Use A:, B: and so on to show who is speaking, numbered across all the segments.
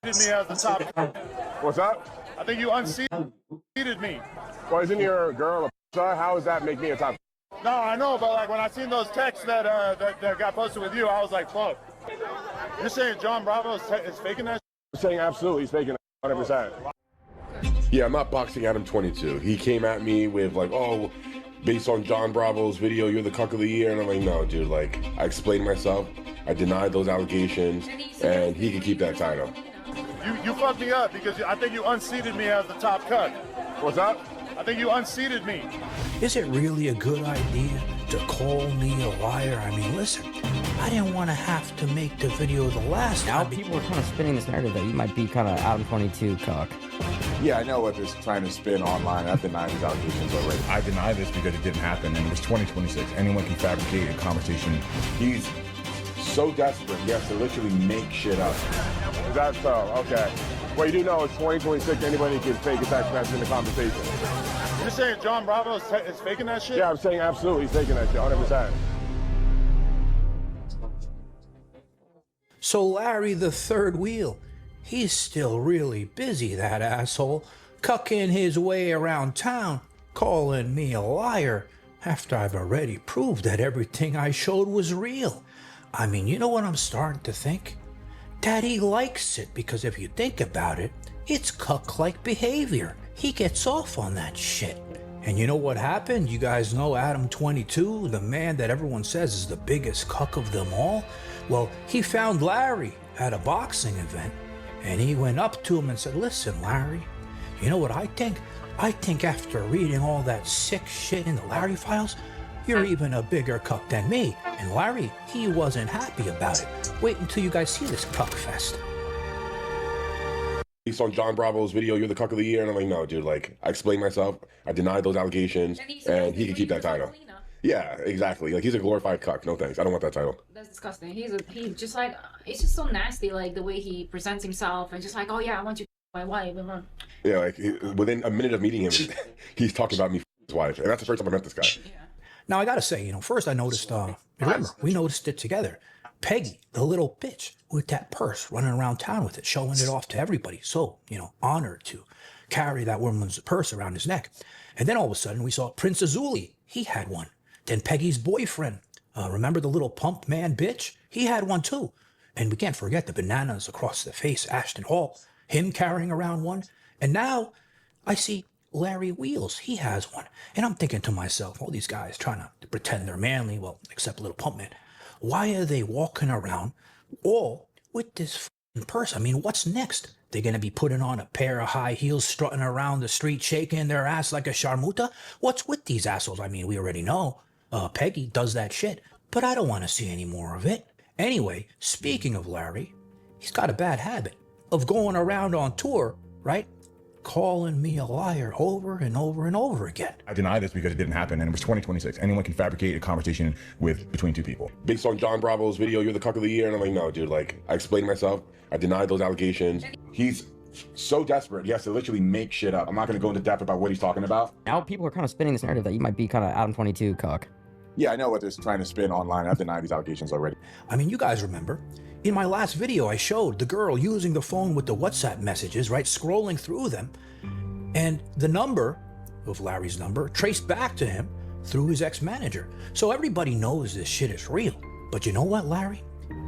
A: Me as the top.
B: What's up?
A: I think you unseated me.
B: Well, isn't your girl a star? How does that make me a top?
A: No, I know, but like when I seen those texts that that got posted with you, I was like, fuck. You're saying John Bravo is faking that?
B: I'm saying absolutely, he's faking it 100%.
C: Yeah, I'm not boxing Adam 22. He came at me with like, oh, based on John Bravo's video, you're the cuck of the year. And I'm like, no, dude, like, I explained myself. I denied those allegations, and he could keep that title.
A: You fucked me up because I think you unseated me as the top cuck.
B: What's up?
A: I think you unseated me.
D: Is it really a good idea to call me a liar? I mean, listen, I didn't want to have to make the video the last
E: Now
D: time.
E: people are kind of spinning this narrative that you might be kind of Adam 22 Cuck.
F: Yeah, I know what they're trying to spin online. I've denied these allegations already.
G: I deny this because it didn't happen, and it was 2026. Anyone can fabricate a conversation.
F: He's so desperate, he has to literally make shit up.
B: Is that so? Okay. Well, you do know it's 2026. Anybody can fake a text message in the conversation.
A: You're saying John Bravo is faking that shit?
B: Yeah, I'm saying absolutely, he's faking that shit 100%.
D: So Larry the third wheel, he's still really busy, that asshole, cucking his way around town, calling me a liar after I've already proved that everything I showed was real. I mean, you know what I'm starting to think? That he likes it, because if you think about it, it's cuck-like behavior. He gets off on that shit. And you know what happened? You guys know Adam 22, the man that everyone says is the biggest cuck of them all? Well, he found Larry at a boxing event, and he went up to him and said, listen, Larry, you know what I think? I think after reading all that sick shit in the Larry files, you're even a bigger cuck than me. And Larry, he wasn't happy about it. Wait until you guys see this cuck fest.
C: Based on John Bravo's video, you're the cuck of the year. And I'm like, no, dude, like, I explained myself. I denied those allegations, and he could keep that title. Yeah, exactly. Like, he's a glorified cuck. No thanks. I don't want that title.
H: That's disgusting. He's just like, it's just so nasty, like the way he presents himself, and just like, oh yeah, I want you to be my wife.
C: Yeah, like, within a minute of meeting him, he's talking about me his wife. And that's the first time I met this guy.
H: Yeah.
D: Now, I gotta say, first I noticed, remember, we noticed it together. Peggy, the little bitch, with that purse, running around town with it, showing it off to everybody. So, honored to carry that woman's purse around his neck. And then all of a sudden, we saw Prince Azuli. He had one. Then Peggy's boyfriend, remember the little pump man bitch? He had one too. And we can't forget the bananas across the face, Ashton Hall, him carrying around one. And now I see Larry Wheels, he has one. And I'm thinking to myself, all these guys trying to pretend they're manly, well, except little pump man. Why are they walking around all with this purse? I mean, what's next? They're going to be putting on a pair of high heels, strutting around the street, shaking their ass like a sharmuta? What's with these assholes? I mean, we already know Peggy does that shit, but I don't want to see any more of it. Anyway, speaking of Larry, he's got a bad habit of going around on tour, right? Calling me a liar over and over and over again.
G: I deny this because it didn't happen, and it was 2026. Anyone can fabricate a conversation between two people.
C: Based on John Bravo's video, you're the cuck of the year. And I'm like, no, dude, like, I explained myself. I denied those allegations.
F: He's so desperate, he has to literally make shit up. I'm not going to go into depth about what he's talking about.
E: Now people are kind of spinning this narrative that you might be kind of Adam 22 Cuck.
F: Yeah, I know what they're trying to spin online. I've denied these allegations already.
D: I mean, you guys remember, in my last video, I showed the girl using the phone with the WhatsApp messages, right, scrolling through them, and the number of Larry's number traced back to him through his ex-manager. So everybody knows this shit is real. But you know what, Larry?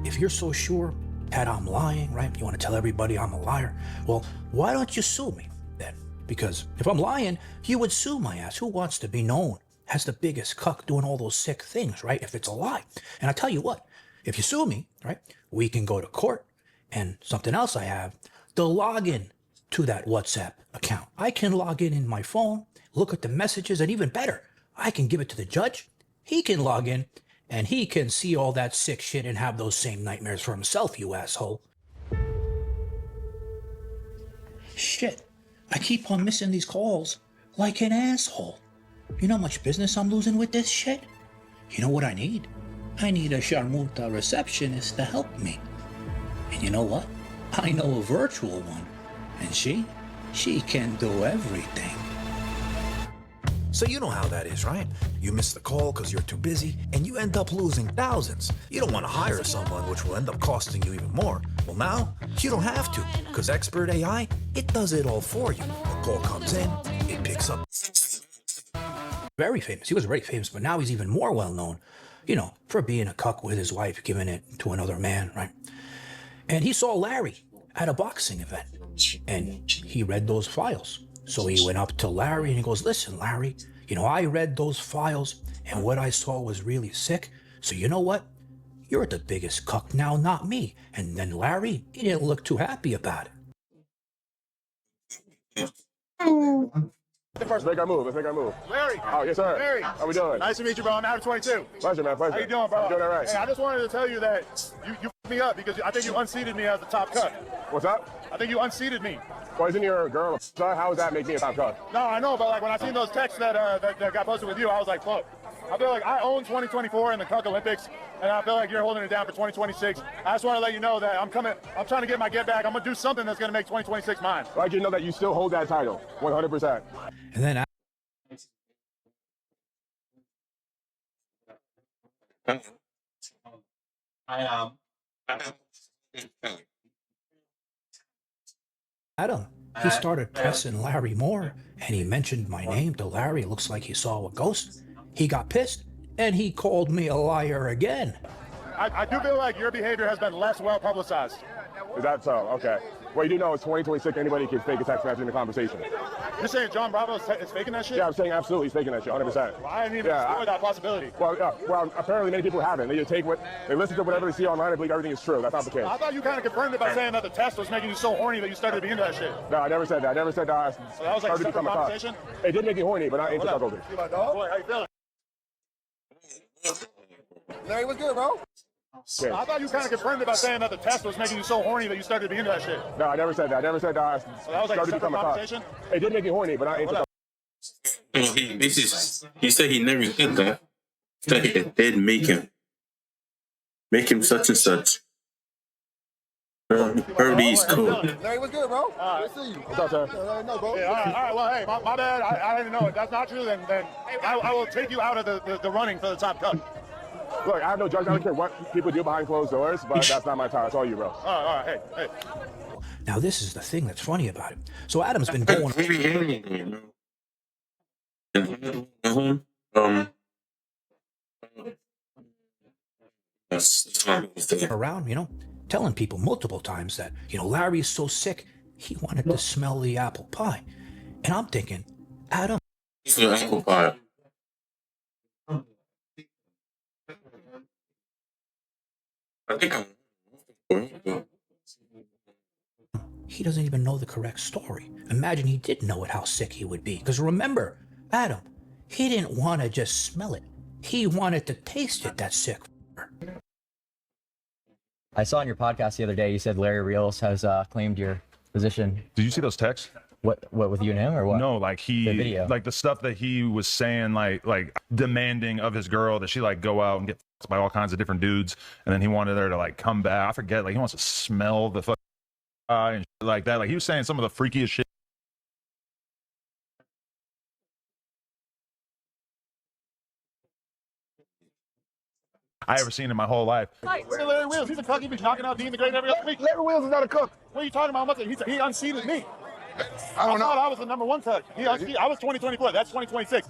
D: If you're so sure that I'm lying, right, you want to tell everybody I'm a liar, well, why don't you sue me then? Because if I'm lying, you would sue my ass. Who wants to be known as the biggest cuck doing all those sick things, right, if it's a lie? And I tell you what, if you sue me, right, we can go to court. And something else I have, the login to that WhatsApp account. I can log in my phone, look at the messages, and even better, I can give it to the judge. He can log in, and he can see all that sick shit and have those same nightmares for himself, you asshole. Shit, I keep on missing these calls like an asshole. You know how much business I'm losing with this shit? You know what I need? I need a Sharmuta receptionist to help me. And you know what? I know a virtual one. And she can do everything.
I: So you know how that is, right? You miss the call because you're too busy, and you end up losing thousands. You don't want to hire someone, which will end up costing you even more. Well, now, you don't have to, because Expert AI, it does it all for you. A call comes in, it picks up.
D: Very famous. He was already famous, but now he's even more well known, you know, for being a cuck with his wife, giving it to another man, right? And he saw Larry at a boxing event, and he read those files. So he went up to Larry and he goes, listen, Larry, you know, I read those files and what I saw was really sick. So you know what? You're the biggest cuck now, not me. And then Larry, he didn't look too happy about it.
B: Let's make our move. Let's make our move.
A: Larry.
B: Oh, yes, sir.
A: Larry.
B: How we doing?
A: Nice to meet you, bro. I'm Adam 22.
B: Pleasure, man. Pleasure.
A: How you doing, bro?
B: I'm doing all right.
A: Hey, I just wanted to tell you that you f***ed me up because I think you unseated me as the top cut.
B: What's up?
A: I think you unseated me.
B: Well, isn't your girl a star? How does that make me a top cut?
A: No, I know, but like when I seen those texts that that got posted with you, I was like, fuck. I feel like I own 2024 in the Cuck Olympics, and I feel like you're holding it down for 2026. I just want to let you know that I'm trying to get my get back. I'm gonna do something that's gonna make 2026 mine.
B: I'd like you to know that you still hold that title, 100%.
D: And then Adam, he started pressing Larry more, and he mentioned my name to Larry. It looks like he saw a ghost. He got pissed, and he called me a liar again.
A: I do feel like your behavior has been less well publicized.
B: Is that so? Okay. Well, you do know it's 2026. Anybody can fake a text message in the conversation.
A: You're saying John Bravo is faking that shit?
B: Yeah, I'm saying absolutely he's faking that shit, 100%.
A: Well, I didn't even explore that possibility.
B: Well, apparently many people haven't. They just take they listen to whatever they see online and believe everything is true. That's not the case.
A: I thought you kind of confirmed it by saying that the test was making you so horny that you started to be into that shit.
B: No, I never said that. I never said that.
A: So that was like a separate conversation?
B: It did make me horny, but not into cuckolding.
A: You my dog? Boy, how you feeling?
J: Larry, what's good, bro?
B: Okay.
A: I thought you kind of confirmed it by saying that the test was making you so horny that you started to be into that shit.
B: No, I never said that. I never said that.
A: So that was like a separate conversation?
B: It did make me horny, but not into cuckolding.
K: He said he never did that. He said it did make him such and such. He's cool.
J: Larry, what's good, bro? Good to see you.
B: What's up, sir?
J: No, bro.
A: Yeah, all right. Well, hey, my bad. I didn't know it. That's not true. Then I will take you out of the running for the top cut.
B: Look, I have no judgment. I don't care what people do behind closed doors, but that's not my time. It's all you, bro.
A: All right. Hey.
D: Now, this is the thing that's funny about it. So Adam's been going around, you know, telling people multiple times that, you know, Larry's so sick, he wanted to smell the apple pie. And I'm thinking, Adam.
K: Apple pie. I think
D: he doesn't even know the correct story. Imagine he did know it, how sick he would be. Because remember, Adam, he didn't want to just smell it. He wanted to taste it, that sick.
E: I saw on your podcast the other day, you said Larry Wheeels has claimed your position.
G: Did you see those texts?
E: What with you and him or what?
G: No, like
E: the video.
G: like the stuff that he was saying, like demanding of his girl that she like go out and get f***ed by all kinds of different dudes, and then he wanted her to like come back. I forget, like he wants to smell the fuck and shit like that. Like he was saying some of the freakiest shit. I ever seen in my whole life.
A: Look at Larry Wheels. He's a cuck. He be knocking out Dean the Great every other week.
B: Larry Wheels is not a cook.
A: What are you talking about? He unseated me.
B: I don't know.
A: I thought I was the number one cuck. I was 2024. That's 2026.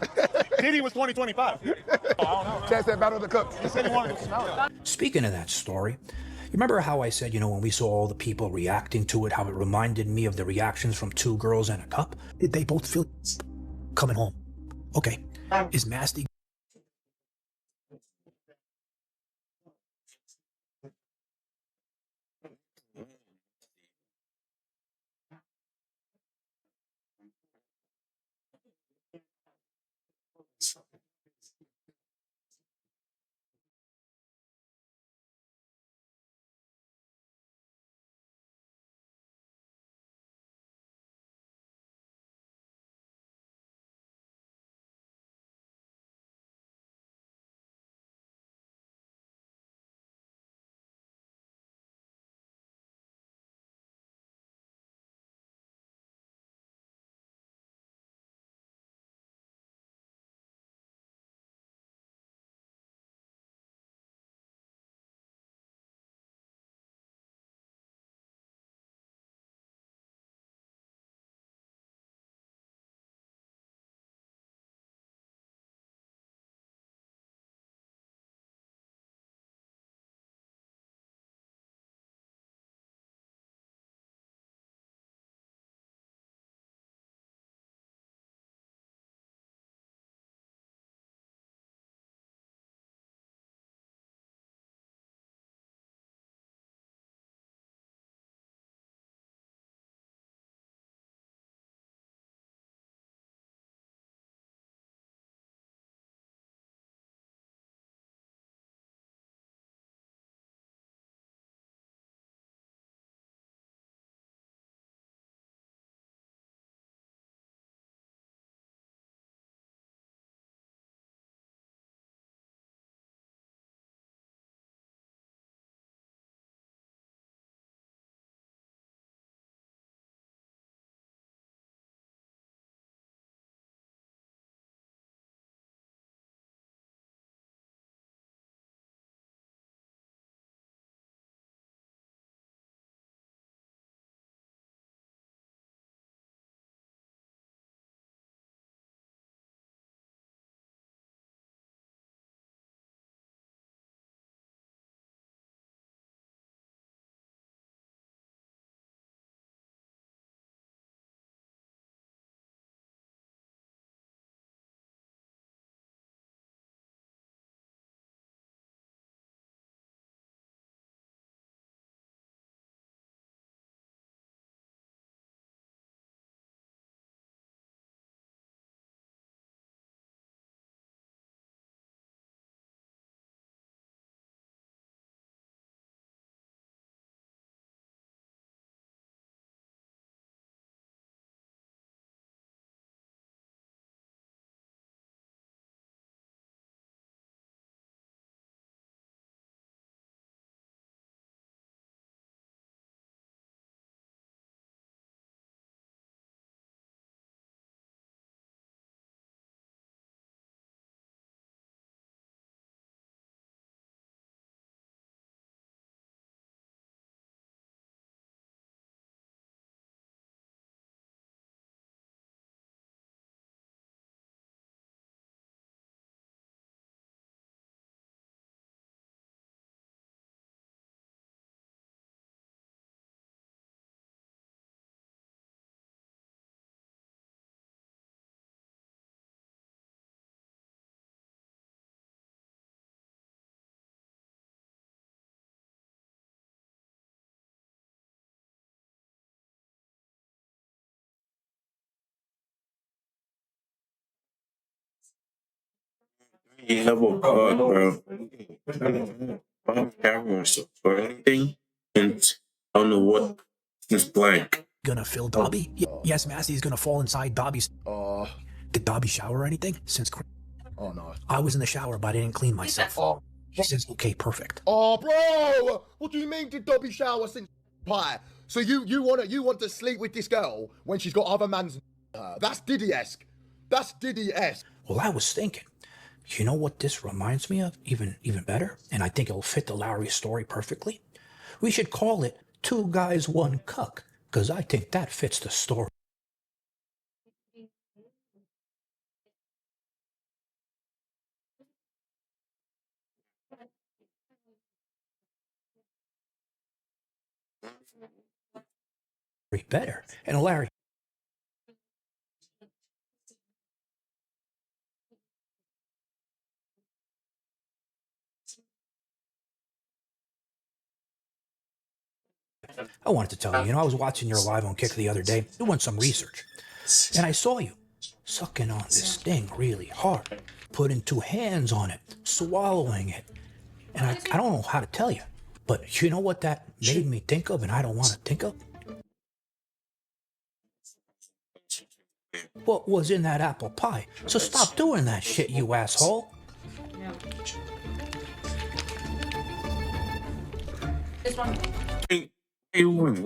A: Diddy was 2025. I don't know.
B: Chance that battle of the cooks.
A: He said he wanted to smell it.
D: Speaking of that story, you remember how I said, you know, when we saw all the people reacting to it, how it reminded me of the reactions from Two Girls and a Cup? Did they both feel coming home? Okay. Is Masty
K: You have a card, bro. Bob cameras or anything, and I don't know what it's blank.
I: Gonna fill Dobby? Yes, Massey's gonna fall inside Dobby's. Did Dobby shower or anything?
J: Oh no.
I: I was in the shower, but I didn't clean myself. He says, okay, perfect.
J: Oh, bro! What do you mean did Dobby shower since pie? So you want to sleep with this girl when she's got other man's That's Diddy-esque. That's Diddy-esque.
D: Well, I was thinking, you know what this reminds me of even better? And I think it'll fit the Lowry story perfectly. We should call it Two Guys, One Cuck, because I think that fits the story better. And Larry, I wanted to tell you, I was watching your live on Kick the other day, doing some research, and I saw you sucking on this thing really hard, putting two hands on it, swallowing it. And I don't know how to tell you, but you know what that made me think of and I don't want to think of? What was in that apple pie? So stop doing that shit, you asshole.
H: This one.
K: Hey, what?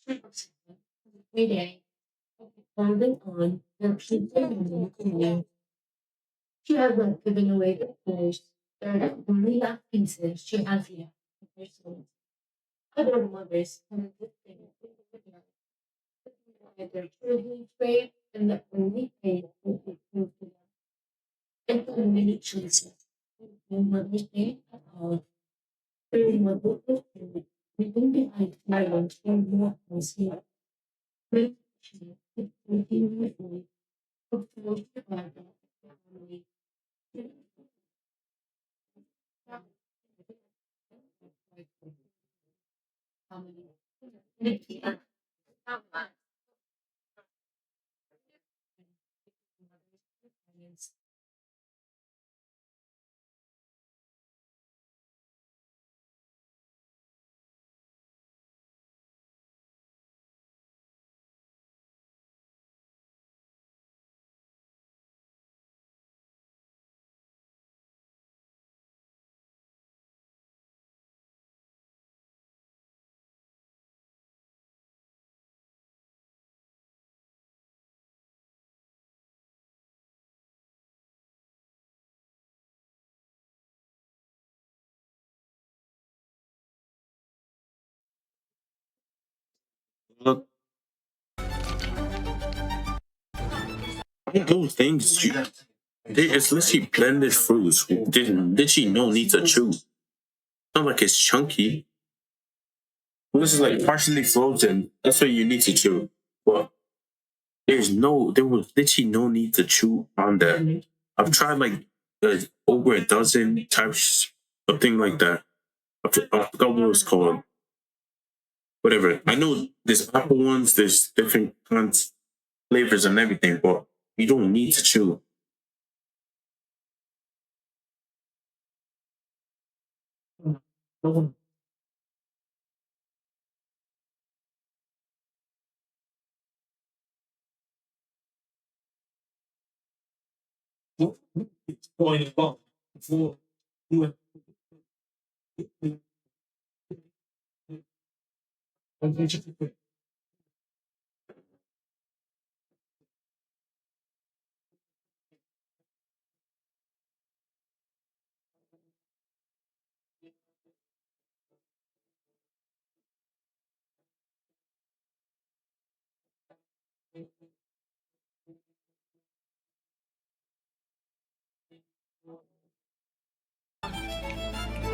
L: Every holding on, and keeping she has not given away the clothes. They're the only last pieces she has left of her soul. Other mothers have the same their children's grave, and the only pain will be proved to them. And for many choices, no mother's name at all. Very mother of food, leaving behind silence and more was here. Great she could continue with of those survived the family.
K: Look, all those things, it's literally blended fruits. There's literally no need to chew. It's not like it's chunky. This is like partially frozen. That's what you need to chew. But there was literally no need to chew on that. I've tried like over a dozen types of thing like that. I forgot what it was called. Whatever. I know there's apple ones, there's different kinds, flavors and everything, but you don't need to chew.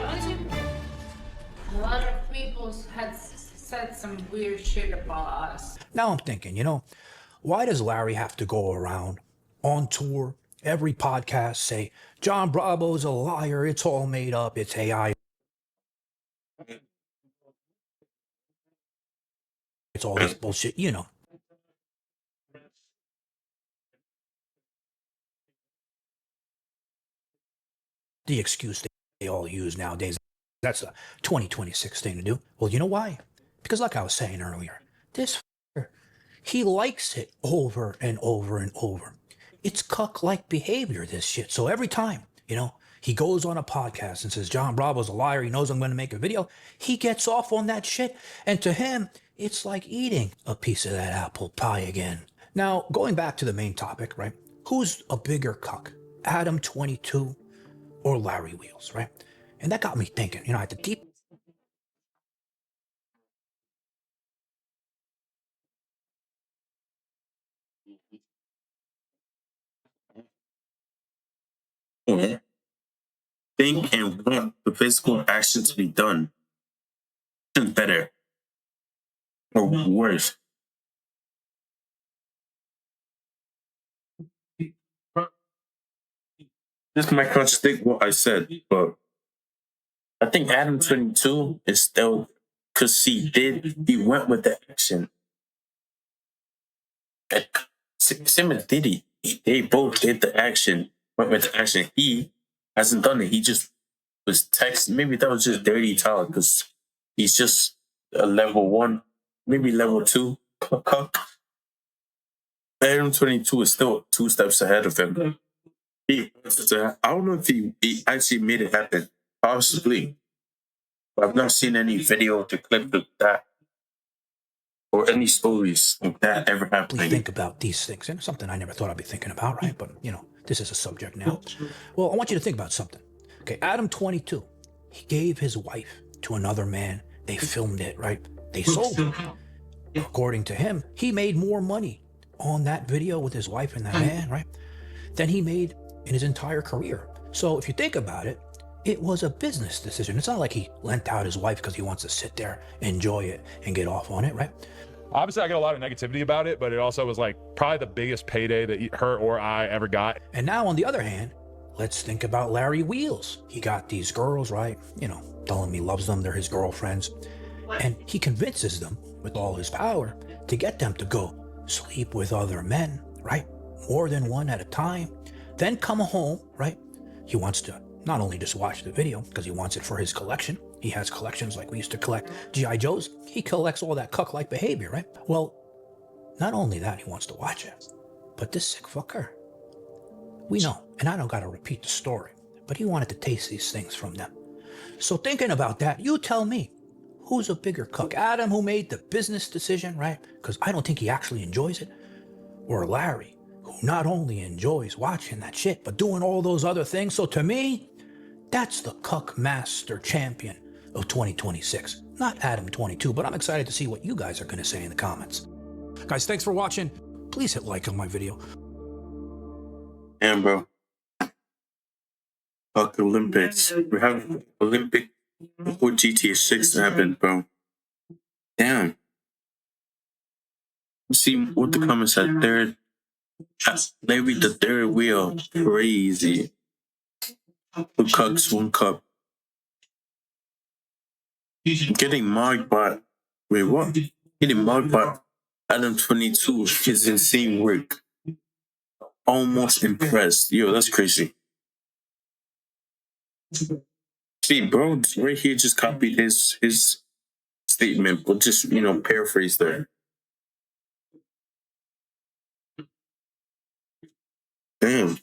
H: Honestly, a lot of people had said some weird shit about us.
D: Now I'm thinking, why does Larry have to go around on tour, every podcast say, John Bravo's a liar, it's all made up, it's AI, it's all this bullshit, the excuse they all use nowadays. That's a 2026 thing to do. Well, you know why? Because like I was saying earlier, this he likes it over and over and over. It's cuck-like behavior, this shit. So every time, he goes on a podcast and says, John Bravo's a liar, he knows I'm going to make a video, he gets off on that shit. And to him, it's like eating a piece of that apple pie again. Now, going back to the main topic, right? Who's a bigger cuck? Adam 22 or Larry Wheels, right? And that got me thinking, at the deep.
K: Think and want the physical action to be done. Better or worse. This might contradict what I said, but I think Adam 22 is still because he went with the action. Same as Diddy. They both did the action, went with the action. He hasn't done it. He just was texting. Maybe that was just dirty talk because he's just a level 1, maybe level 2 cuck. Adam 22 is still 2 steps ahead of him. I don't know if he actually made it happen. Possibly. But I've not seen any video to clip of that or any stories of that ever happening.
D: Think about these things. And something I never thought I'd be thinking about, right? But, this is a subject now. Well, I want you to think about something. Okay, Adam 22, he gave his wife to another man. They filmed it, right? They sold it. According to him, he made more money on that video with his wife and that man, right? Than he made in his entire career. So if you think about it, it was a business decision. It's not like he lent out his wife because he wants to sit there, enjoy it, and get off on it, right?
G: Obviously, I get a lot of negativity about it, but it also was like probably the biggest payday that her or I ever got.
D: And now, on the other hand, let's think about Larry Wheels. He got these girls, right? Telling me he loves them, they're his girlfriends. And he convinces them with all his power to get them to go sleep with other men, right? More than one at a time. Then come home, right? He wants to not only just watch the video, because he wants it for his collection. He has collections like we used to collect G.I. Joes. He collects all that cuck-like behavior, right? Well, not only that, he wants to watch it, but this sick fucker, we know, and I don't got to repeat the story, but he wanted to taste these things from them. So thinking about that, you tell me, who's a bigger cuck? Adam, who made the business decision, right? Because I don't think he actually enjoys it. Or Larry, who not only enjoys watching that shit, but doing all those other things. So to me, that's the cuck master champion, of 2026. Not Adam 22, but I'm excited to see what you guys are going to say in the comments. Guys, thanks for watching. Please hit like on my video.
K: Damn, bro. Fuck Olympics. We have Olympic before GTA 6 happened, bro. Damn. See what the comments said. Third. Maybe the third wheel. Crazy. 2 cucks, 1 cup. Getting mogged by. Wait, what? Getting mogged by Adam 22 is insane work. Almost impressed. Yo, that's crazy. See, bro, right here just copied his statement, but just, you know, paraphrase there. Damn.